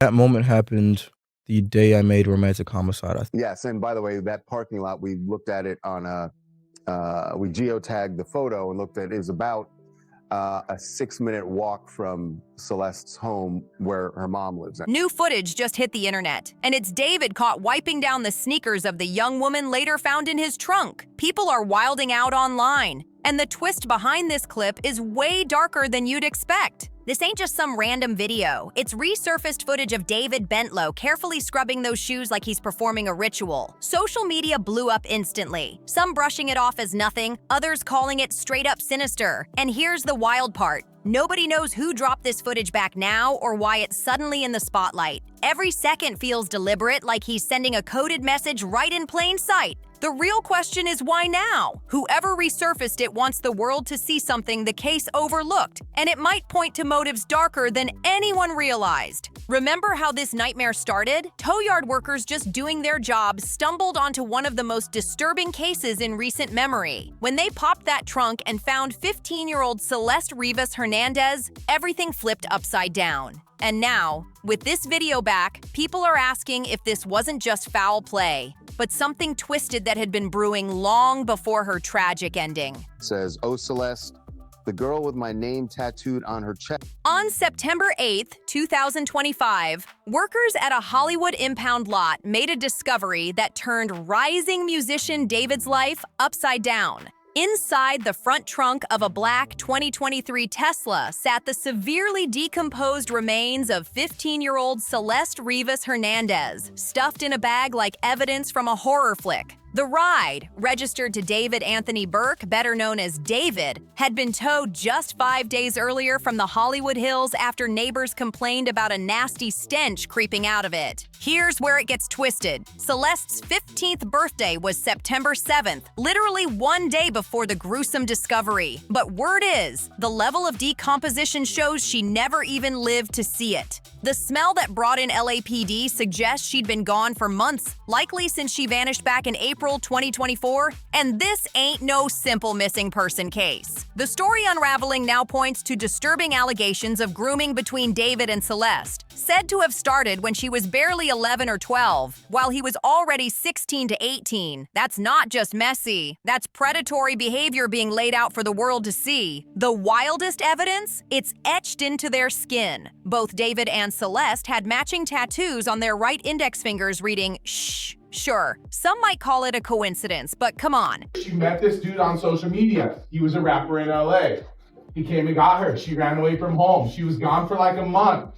That moment happened the day I made romantic homicide. Yes, and by the way, that parking lot, we looked at it on we geotagged the photo and looked at it. It was about a 6-minute walk from Celeste's home where her mom lives. New footage just hit the internet, and it's David caught wiping down the sneakers of the young woman later found in his trunk. People are wilding out online, and the twist behind this clip is way darker than you'd expect. This ain't just some random video. It's resurfaced footage of David Bentlow carefully scrubbing those shoes like he's performing a ritual. Social media blew up instantly, some brushing it off as nothing, others calling it straight up sinister. And here's the wild part. Nobody knows who dropped this footage back now or why it's suddenly in the spotlight. Every second feels deliberate, like he's sending a coded message right in plain sight. The real question is why now? Whoever resurfaced it wants the world to see something the case overlooked, and it might point to motives darker than anyone realized. Remember how this nightmare started? Tow yard workers just doing their job stumbled onto one of the most disturbing cases in recent memory. When they popped that trunk and found 15-year-old Celeste Rivas Hernandez, everything flipped upside down. And now, with this video back, people are asking if this wasn't just foul play, but something twisted that had been brewing long before her tragic ending. It says, "Oh, Celeste, the girl with my name tattooed on her chest." On September 8th, 2025, workers at a Hollywood impound lot made a discovery that turned rising musician David's life upside down. Inside the front trunk of a black 2023 Tesla sat the severely decomposed remains of 15-year-old Celeste Rivas Hernandez, stuffed in a bag like evidence from a horror flick. The ride, registered to David Anthony Burke, better known as David, had been towed just 5 days earlier from the Hollywood Hills after neighbors complained about a nasty stench creeping out of it. Here's where it gets twisted. Celeste's 15th birthday was September 7th, literally 1 day before the gruesome discovery. But word is, the level of decomposition shows she never even lived to see it. The smell that brought in LAPD suggests she'd been gone for months, likely since she vanished back in April 2024, and this ain't no simple missing person case. The story unraveling now points to disturbing allegations of grooming between David and Celeste, said to have started when she was barely 11 or 12, while he was already 16 to 18. That's not just messy, that's predatory behavior being laid out for the world to see. The wildest evidence? It's etched into their skin. Both David and Celeste had matching tattoos on their right index fingers reading, "Shh." Sure, some might call it a coincidence, but come on. She met this dude on social media. He was a rapper in LA. He came and got her. She ran away from home. She was gone for like a month.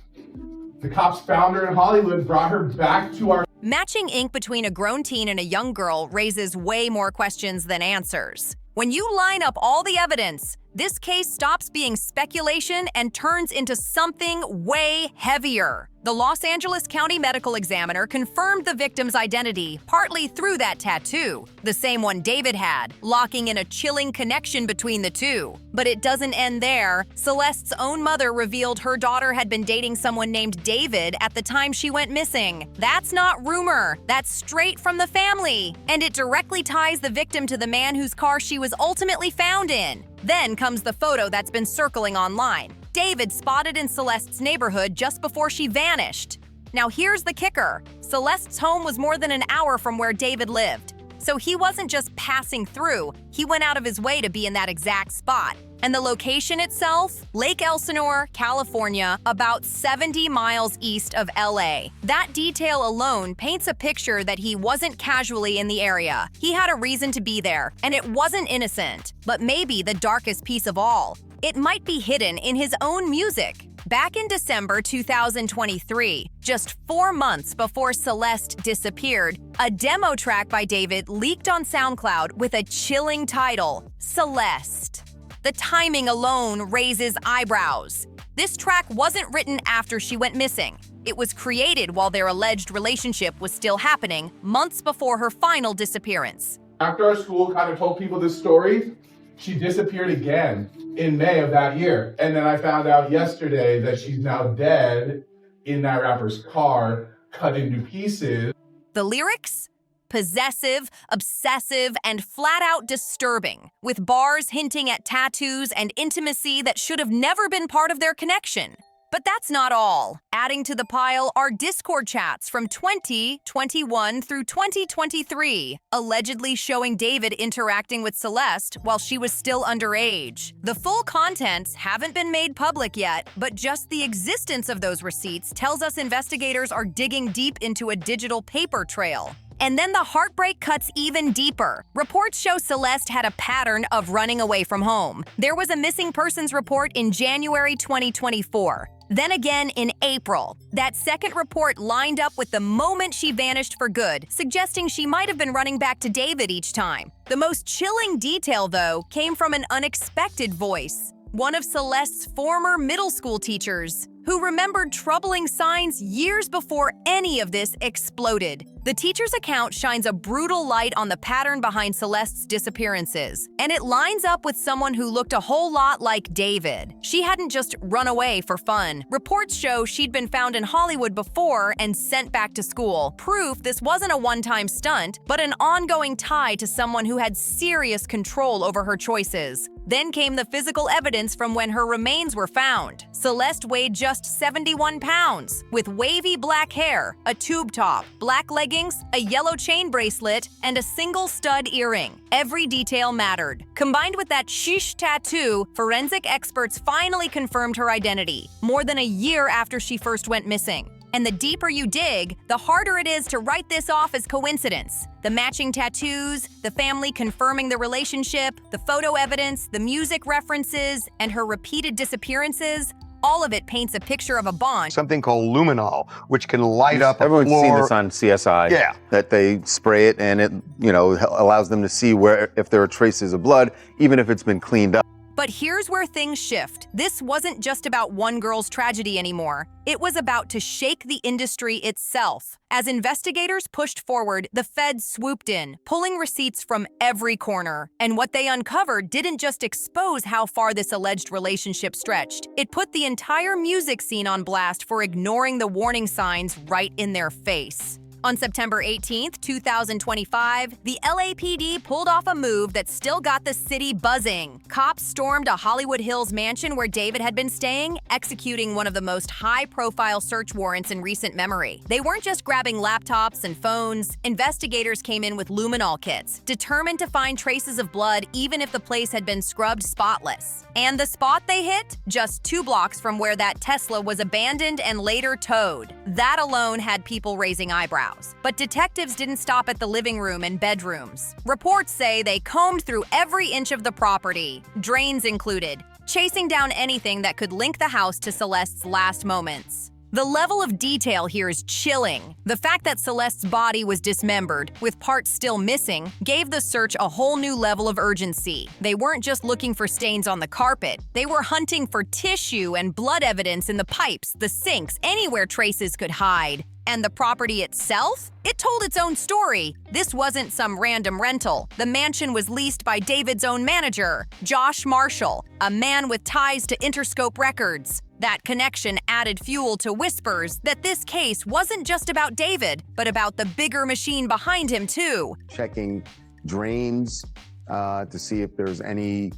The cops found her in Hollywood, brought her back to our... Matching ink between a grown teen and a young girl raises way more questions than answers. When you line up all the evidence, this case stops being speculation and turns into something way heavier. The Los Angeles County Medical Examiner confirmed the victim's identity, partly through that tattoo, the same one David had, locking in a chilling connection between the two. But it doesn't end there. Celeste's own mother revealed her daughter had been dating someone named David at the time she went missing. That's not rumor, that's straight from the family. And it directly ties the victim to the man whose car she was ultimately found in. Then comes the photo that's been circling online. David spotted in Celeste's neighborhood just before she vanished. Now here's the kicker. Celeste's home was more than an hour from where David lived. So he wasn't just passing through, he went out of his way to be in that exact spot. And the location itself? Lake Elsinore, California, about 70 miles east of LA. That detail alone paints a picture that he wasn't casually in the area. He had a reason to be there, and it wasn't innocent. But maybe the darkest piece of all, it might be hidden in his own music. Back in December 2023, just 4 months before Celeste disappeared, a demo track by David leaked on SoundCloud with a chilling title, Celeste. The timing alone raises eyebrows. This track wasn't written after she went missing. It was created while their alleged relationship was still happening, months before her final disappearance. After our school kind of told people this story, she disappeared again in May of that year. And then I found out yesterday that she's now dead in that rapper's car, cut into pieces. The lyrics? Possessive, obsessive, and flat-out disturbing, with bars hinting at tattoos and intimacy that should have never been part of their connection. But that's not all. Adding to the pile are Discord chats from 2021 through 2023, allegedly showing David interacting with Celeste while she was still underage. The full contents haven't been made public yet, but just the existence of those receipts tells us investigators are digging deep into a digital paper trail. And then the heartbreak cuts even deeper. Reports show Celeste had a pattern of running away from home. There was a missing persons report in January 2024. Then again in April. That second report lined up with the moment she vanished for good, suggesting she might have been running back to David each time. The most chilling detail, though, came from an unexpected voice. One of Celeste's former middle school teachers, who remembered troubling signs years before any of this exploded. The teacher's account shines a brutal light on the pattern behind Celeste's disappearances, and it lines up with someone who looked a whole lot like David. She hadn't just run away for fun. Reports show she'd been found in Hollywood before and sent back to school. Proof this wasn't a one-time stunt, but an ongoing tie to someone who had serious control over her choices. Then came the physical evidence from when her remains were found. Celeste weighed just 71 pounds, with wavy black hair, a tube top, black leggings, a yellow chain bracelet, and a single stud earring. Every detail mattered. Combined with that shish tattoo, forensic experts finally confirmed her identity, more than a year after she first went missing. And the deeper you dig, the harder it is to write this off as coincidence. The matching tattoos, the family confirming the relationship, the photo evidence, the music references, and her repeated disappearances, all of it paints a picture of a bond. Something called luminol, which can light up a Everyone's floor. seen this on CSI. Yeah. That they spray it and it, allows them to see if there are traces of blood, even if it's been cleaned up. But here's where things shift. This wasn't just about one girl's tragedy anymore. It was about to shake the industry itself. As investigators pushed forward, the feds swooped in, pulling receipts from every corner. And what they uncovered didn't just expose how far this alleged relationship stretched. It put the entire music scene on blast for ignoring the warning signs right in their face. On September 18th, 2025, the LAPD pulled off a move that still got the city buzzing. Cops stormed a Hollywood Hills mansion where David had been staying, executing one of the most high-profile search warrants in recent memory. They weren't just grabbing laptops and phones. Investigators came in with luminol kits, determined to find traces of blood even if the place had been scrubbed spotless. And the spot they hit? Just 2 blocks from where that Tesla was abandoned and later towed. That alone had people raising eyebrows. But detectives didn't stop at the living room and bedrooms. Reports say they combed through every inch of the property, drains included, chasing down anything that could link the house to Celeste's last moments. The level of detail here is chilling. The fact that Celeste's body was dismembered, with parts still missing, gave the search a whole new level of urgency. They weren't just looking for stains on the carpet. They were hunting for tissue and blood evidence in the pipes, the sinks, anywhere traces could hide. And the property itself? It told its own story. This wasn't some random rental. The mansion was leased by David's own manager, Josh Marshall, a man with ties to Interscope Records. That connection added fuel to whispers that this case wasn't just about David, but about the bigger machine behind him too. Checking drains to see if there's any,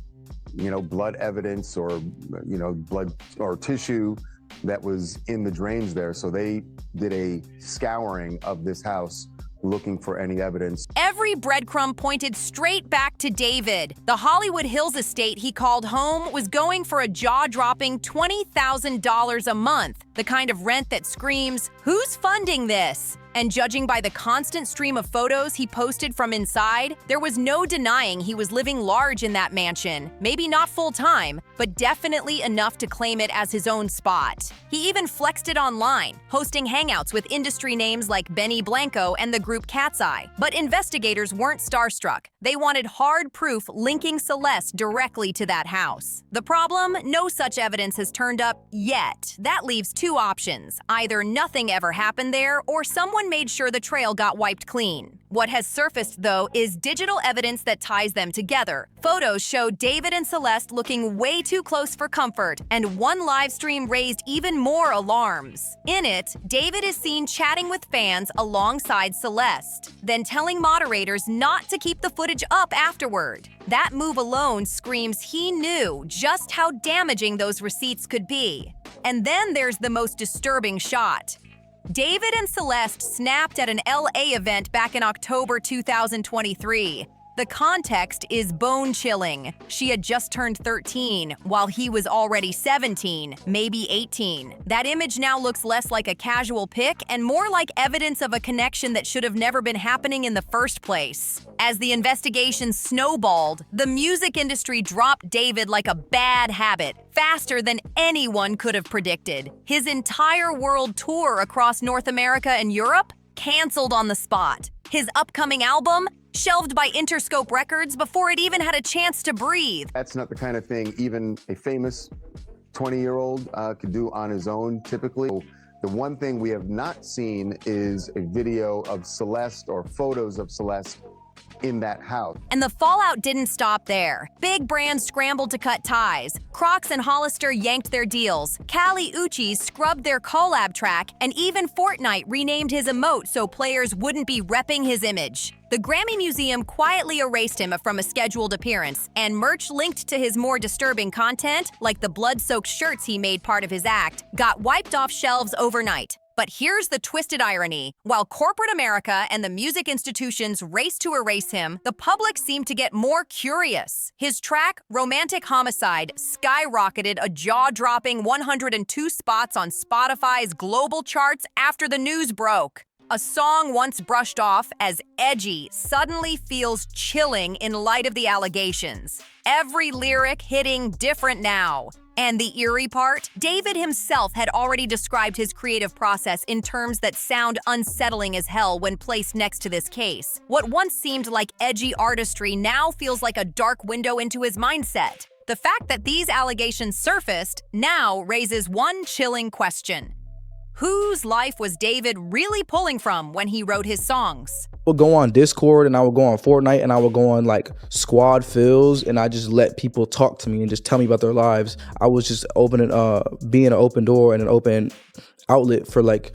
blood evidence or, blood or tissue that was in the drains there. So they did a scouring of this house looking for any evidence. Every breadcrumb pointed straight back to David. The Hollywood Hills estate he called home was going for a jaw-dropping $20,000 a month, the kind of rent that screams, "Who's funding this?" And judging by the constant stream of photos he posted from inside, there was no denying he was living large in that mansion. Maybe not full-time, but definitely enough to claim it as his own spot. He even flexed it online, hosting hangouts with industry names like Benny Blanco and the group Cat's Eye. But investigators weren't starstruck. They wanted hard proof linking Celeste directly to that house. The problem? No such evidence has turned up yet. That leaves 2 options. Either nothing ever happened there, or someone one made sure the trail got wiped clean. What has surfaced, though, is digital evidence that ties them together. Photos show David and Celeste looking way too close for comfort, and one live stream raised even more alarms. In it, David is seen chatting with fans alongside Celeste, then telling moderators not to keep the footage up afterward. That move alone screams he knew just how damaging those receipts could be. And then there's the most disturbing shot. David and Celeste snapped at an LA event back in October 2023. The context is bone-chilling. She had just turned 13, while he was already 17, maybe 18. That image now looks less like a casual pic and more like evidence of a connection that should have never been happening in the first place. As the investigation snowballed, the music industry dropped David like a bad habit, faster than anyone could have predicted. His entire world tour across North America and Europe canceled on the spot. His upcoming album shelved by Interscope Records before it even had a chance to breathe. That's not the kind of thing even a famous 20-year-old could do on his own, typically. The one thing we have not seen is a video of Celeste or photos of Celeste in that house. And the fallout didn't stop there. Big brands scrambled to cut ties. Crocs and Hollister yanked their deals. Kali Uchis scrubbed their collab track, and even Fortnite renamed his emote so players wouldn't be repping his image. The Grammy Museum quietly erased him from a scheduled appearance, and merch linked to his more disturbing content, like the blood-soaked shirts he made part of his act, got wiped off shelves overnight. But here's the twisted irony. While corporate America and the music institutions raced to erase him, the public seemed to get more curious. His track, Romantic Homicide, skyrocketed a jaw-dropping 102 spots on Spotify's global charts after the news broke. A song once brushed off as edgy suddenly feels chilling in light of the allegations. Every lyric hitting different now. And the eerie part? David himself had already described his creative process in terms that sound unsettling as hell when placed next to this case. What once seemed like edgy artistry now feels like a dark window into his mindset. The fact that these allegations surfaced now raises one chilling question. Whose life was David really pulling from when he wrote his songs? I would go on Discord and I would go on Fortnite and I would go on like squad fills and I just let people talk to me and just tell me about their lives. I was just being an open door and an open outlet for like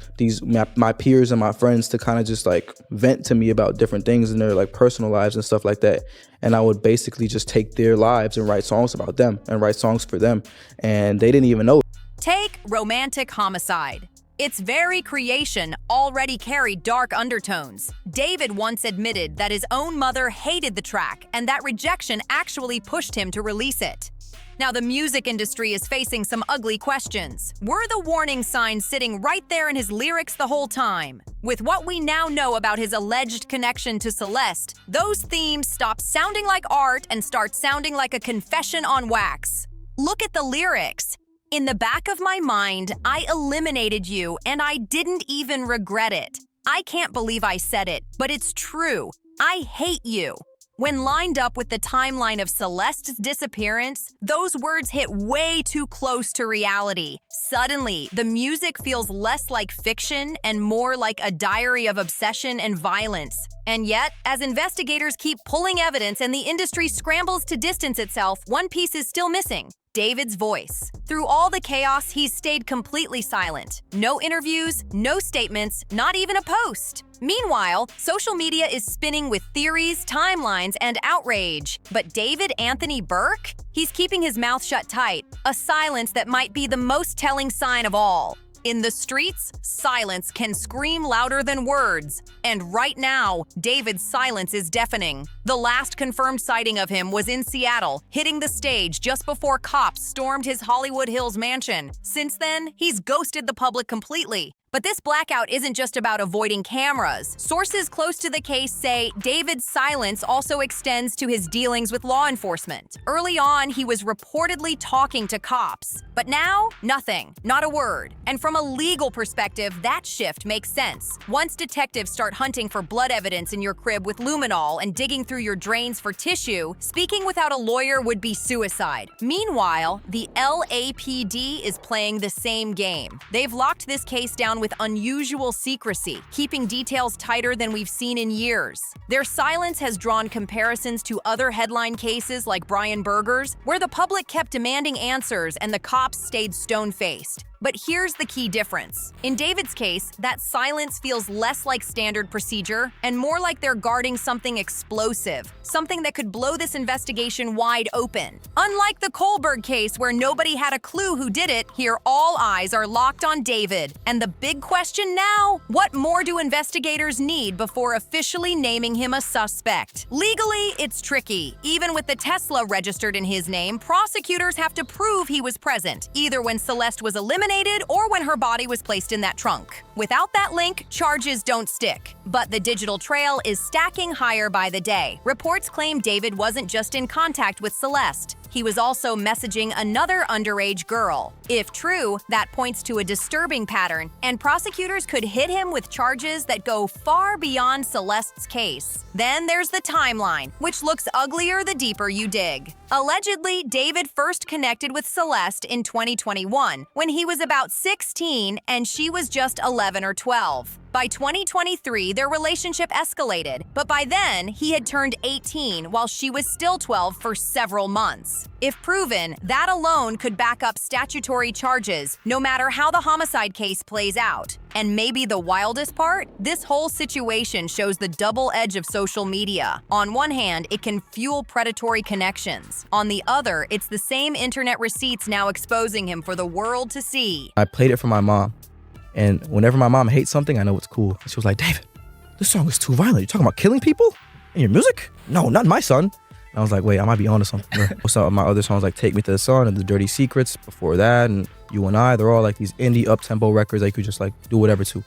my peers and my friends to kind of just like vent to me about different things in their like personal lives and stuff like that. And I would basically just take their lives and write songs about them and write songs for them. And they didn't even know. Take Romantic Homicide. Its very creation already carried dark undertones. David once admitted that his own mother hated the track, and that rejection actually pushed him to release it. Now, the music industry is facing some ugly questions. Were the warning signs sitting right there in his lyrics the whole time? With what we now know about his alleged connection to Celeste, those themes stop sounding like art and start sounding like a confession on wax. Look at the lyrics. In the back of my mind, I eliminated you, and I didn't even regret it. I can't believe I said it, but it's true. I hate you. When lined up with the timeline of Celeste's disappearance, those words hit way too close to reality. Suddenly, the music feels less like fiction and more like a diary of obsession and violence. And yet, as investigators keep pulling evidence and the industry scrambles to distance itself, one piece is still missing. David's voice. Through all the chaos, he's stayed completely silent. No interviews, no statements, not even a post. Meanwhile, social media is spinning with theories, timelines, and outrage. But David Anthony Burke? He's keeping his mouth shut tight, a silence that might be the most telling sign of all. In the streets, silence can scream louder than words. And right now, David's silence is deafening. The last confirmed sighting of him was in Seattle, hitting the stage just before cops stormed his Hollywood Hills mansion. Since then, he's ghosted the public completely. But this blackout isn't just about avoiding cameras. Sources close to the case say David's silence also extends to his dealings with law enforcement. Early on, he was reportedly talking to cops. But now, nothing, not a word. And from a legal perspective, that shift makes sense. Once detectives start hunting for blood evidence in your crib with luminol and digging through your drains for tissue, speaking without a lawyer would be suicide. Meanwhile, the LAPD is playing the same game. They've locked this case down on with unusual secrecy, keeping details tighter than we've seen in years. Their silence has drawn comparisons to other headline cases like Brian Berger's, where the public kept demanding answers and the cops stayed stone-faced. But here's the key difference. In David's case, that silence feels less like standard procedure and more like they're guarding something explosive, something that could blow this investigation wide open. Unlike the Kohlberg case where nobody had a clue who did it, here all eyes are locked on David. And the big question now, what more do investigators need before officially naming him a suspect? Legally, it's tricky. Even with the Tesla registered in his name, prosecutors have to prove he was present, either when Celeste was eliminated or when her body was placed in that trunk. Without that link, charges don't stick. But the digital trail is stacking higher by the day. Reports claim David wasn't just in contact with Celeste. He was also messaging another underage girl. If true, that points to a disturbing pattern, and prosecutors could hit him with charges that go far beyond Celeste's case. Then there's the timeline, which looks uglier the deeper you dig. Allegedly, David first connected with Celeste in 2021, when he was about 16 and she was just 11 or 12. By 2023, their relationship escalated, but by then, he had turned 18 while she was still 12 for several months. If proven, that alone could back up statutory charges, no matter how the homicide case plays out. And maybe the wildest part? This whole situation shows the double edge of social media. On one hand, it can fuel predatory connections. On the other, it's the same internet receipts now exposing him for the world to see. I played it for my mom. And whenever my mom hates something, I know it's cool. She was like, David, this song is too violent. You're talking about killing people in your music? No, not my son. And I was like, wait, I might be onto something. Some of my other songs like Take Me to the Sun and The Dirty Secrets before that, and You and I, they're all like these indie up-tempo records that you could just like do whatever to.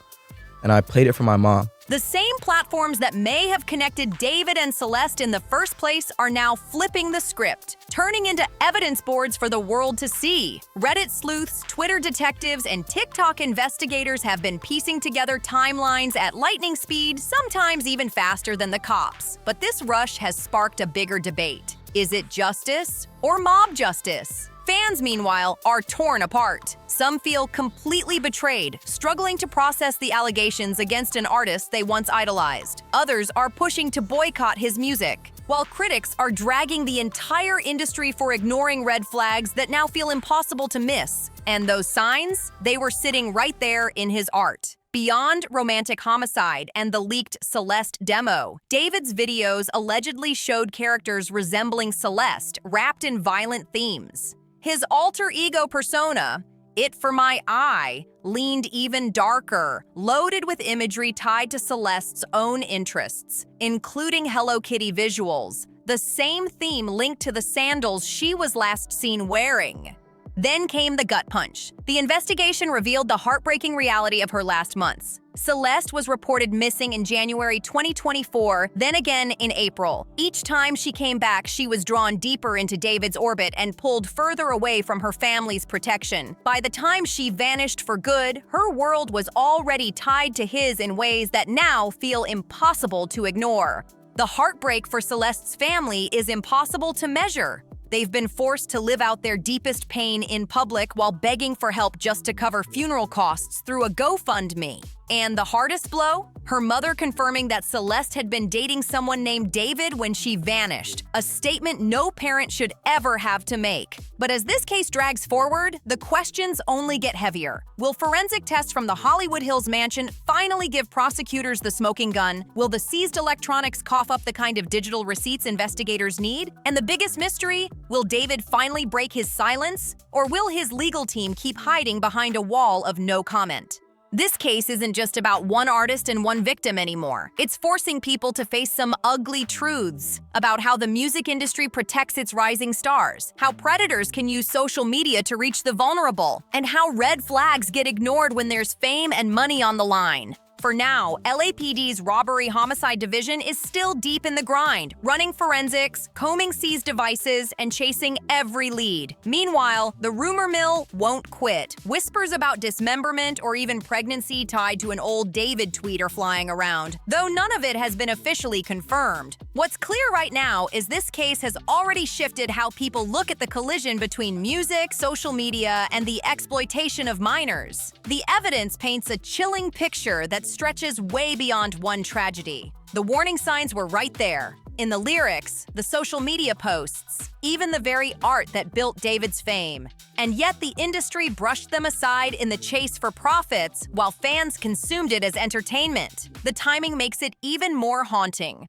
And I played it for my mom. The same platforms that may have connected David and Celeste in the first place are now flipping the script, turning into evidence boards for the world to see. Reddit sleuths, Twitter detectives, and TikTok investigators have been piecing together timelines at lightning speed, sometimes even faster than the cops. But this rush has sparked a bigger debate. Is it justice or mob justice? Fans, meanwhile, are torn apart. Some feel completely betrayed, struggling to process the allegations against an artist they once idolized. Others are pushing to boycott his music, while critics are dragging the entire industry for ignoring red flags that now feel impossible to miss. And those signs? They were sitting right there in his art. Beyond romantic homicide and the leaked Celeste demo, David's videos allegedly showed characters resembling Celeste, wrapped in violent themes. His alter ego persona, It For My Eye, leaned even darker, loaded with imagery tied to Celeste's own interests, including Hello Kitty visuals, the same theme linked to the sandals she was last seen wearing. Then came the gut punch. The investigation revealed the heartbreaking reality of her last months. Celeste was reported missing in January 2024, then again in April. Each time she came back, she was drawn deeper into David's orbit and pulled further away from her family's protection. By the time she vanished for good, her world was already tied to his in ways that now feel impossible to ignore. The heartbreak for Celeste's family is impossible to measure. They've been forced to live out their deepest pain in public while begging for help just to cover funeral costs through a GoFundMe. And the hardest blow? Her mother confirming that Celeste had been dating someone named David when she vanished, a statement no parent should ever have to make. But as this case drags forward, the questions only get heavier. Will forensic tests from the Hollywood Hills mansion finally give prosecutors the smoking gun? Will the seized electronics cough up the kind of digital receipts investigators need? And the biggest mystery? Will David finally break his silence? Or will his legal team keep hiding behind a wall of no comment? This case isn't just about one artist and one victim anymore. It's forcing people to face some ugly truths about how the music industry protects its rising stars, how predators can use social media to reach the vulnerable, and how red flags get ignored when there's fame and money on the line. For now, LAPD's robbery homicide division is still deep in the grind, running forensics, combing seized devices, and chasing every lead. Meanwhile, the rumor mill won't quit. Whispers about dismemberment or even pregnancy tied to an old David tweet are flying around, though none of it has been officially confirmed. What's clear right now is this case has already shifted how people look at the collision between music, social media, and the exploitation of minors. The evidence paints a chilling picture that stretches way beyond one tragedy. The warning signs were right there. In the lyrics, the social media posts, even the very art that built David's fame. And yet the industry brushed them aside in the chase for profits while fans consumed it as entertainment. The timing makes it even more haunting.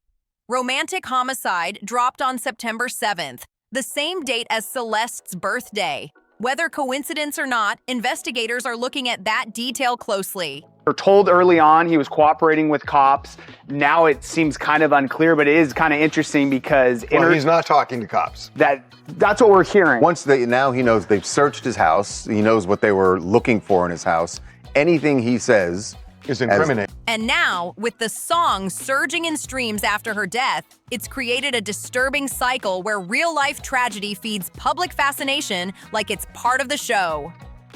Romantic Homicide dropped on September 7th, the same date as Celeste's birthday. Whether coincidence or not, investigators are looking at that detail closely. We're told early on he was cooperating with cops. Now it seems kind of unclear, but it is kind of interesting because He's not talking to cops. that's what we're hearing. Now he knows they've searched his house. He knows what they were looking for in his house. Anything he says Is incriminating. And now, with the song surging in streams after her death, it's created a disturbing cycle where real-life tragedy feeds public fascination like it's part of the show.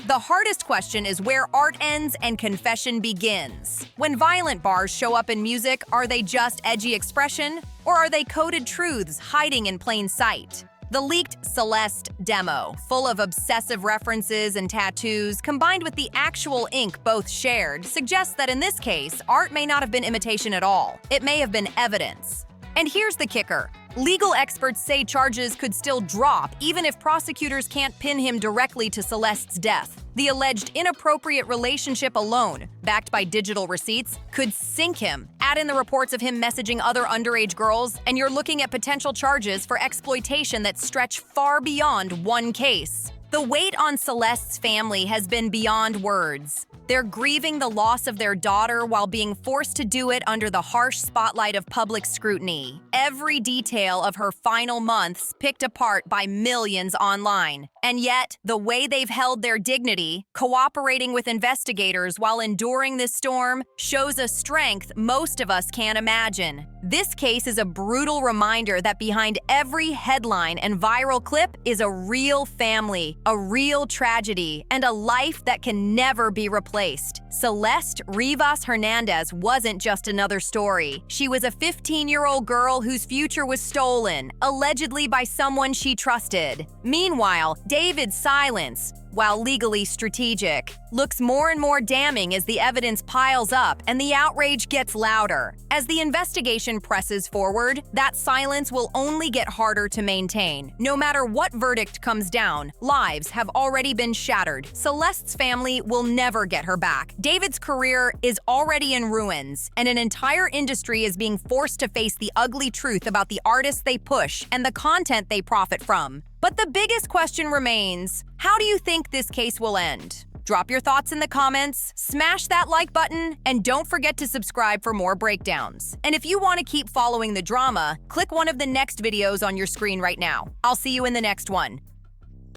The hardest question is where art ends and confession begins. When violent bars show up in music, are they just edgy expression, or are they coded truths hiding in plain sight? The leaked Celeste demo, full of obsessive references and tattoos, combined with the actual ink both shared, suggests that in this case, art may not have been imitation at all. It may have been evidence. And here's the kicker. Legal experts say charges could still drop even if prosecutors can't pin him directly to Celeste's death. The alleged inappropriate relationship alone, backed by digital receipts, could sink him. Add in the reports of him messaging other underage girls, and you're looking at potential charges for exploitation that stretch far beyond one case. The weight on Celeste's family has been beyond words. They're grieving the loss of their daughter while being forced to do it under the harsh spotlight of public scrutiny. Every detail of her final months picked apart by millions online. And yet, the way they've held their dignity, cooperating with investigators while enduring this storm, shows a strength most of us can't imagine. This case is a brutal reminder that behind every headline and viral clip is a real family, a real tragedy, and a life that can never be replaced. Celeste Rivas Hernandez wasn't just another story. She was a 15-year-old girl whose future was stolen, allegedly by someone she trusted. Meanwhile, David's silence, while legally strategic, looks more and more damning as the evidence piles up and the outrage gets louder. As the investigation presses forward, that silence will only get harder to maintain. No matter what verdict comes down, lives have already been shattered. Celeste's family will never get her back. David's career is already in ruins, and an entire industry is being forced to face the ugly truth about the artists they push and the content they profit from. But the biggest question remains, how do you think this case will end? Drop your thoughts in the comments, smash that like button, and don't forget to subscribe for more breakdowns. And if you want to keep following the drama, click one of the next videos on your screen right now. I'll see you in the next one.